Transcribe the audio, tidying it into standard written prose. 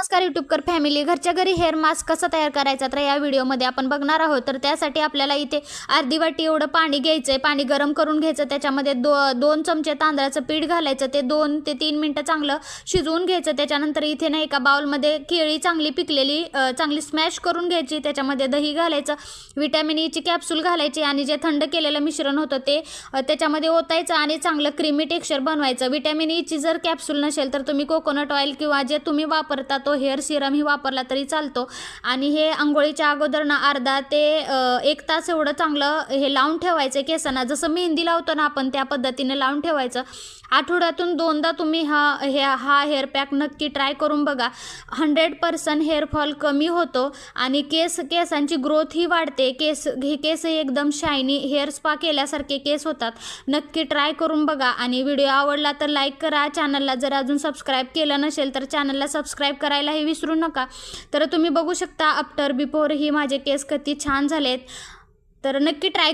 नमस्कार यूट्यूबकर फॅमिली, घरच्या घरी हेअर मास्क कसा तयार करायचा तर या व्हिडिओमध्ये आपण बघणार आहोत। तर त्यासाठी आपल्याला इथे अर्धी वाटी एवढं पाणी घ्यायचं आहे। पाणी गरम करून घ्यायचं, त्याच्यामध्ये 2 चमचे तांदळाचं पीठ घालायचं, ते 2 ते 3 मिनिटं चांगलं शिजवून घ्यायचं। त्याच्यानंतर इथे ना एका बाउलमध्ये केळी चांगली पिकलेली चांगली स्मॅश करून घ्यायची, त्याच्यामध्ये दही घालायचं, विटॅमिन ई ची कॅप्सूल घालायची आणि जे थंड केलेलं मिश्रण होतं ते त्याच्यामध्ये ओतायचं आणि चांगलं क्रीमी टेक्स्चर बनवायचं। विटॅमिन ई ची जर कॅप्सूल नसेल तर तुम्ही कोकोनट ऑइल किंवा जे तुम्ही वापरता तो हेअर सिरम ही वापरला तरी चालतो। आणि हे अंघोळीच्या अगोदर ना अर्धा ते 1 तास एवढं चांगलं हे लावून ठेवायचं केसांना, जसं मेहंदी लावतो ना आपण त्या पद्धतीने लावून ठेवायचं। आठवड्यातून 2दा तुम्ही हा हेअर पॅक नक्की ट्राय करून बघा। 100% हेअर फॉल कमी होतो आणि केसांची ग्रोथ ही वाढते। केस एकदम शायनी हेअर स्पा केल्यासारखे केस होतात। नक्की ट्राय करून बघा आणि व्हिडिओ आवडला तर लाईक करा। चॅनलला जर अजून सबस्क्राईब केलं नसेल तर चॅनलला सबस्क्राईब करायलाही विसरू नका। तर तुम्ही बघू शकता आफ्टर बिफोर ही माझे केस किती छान झालेत, तर नक्की ट्राय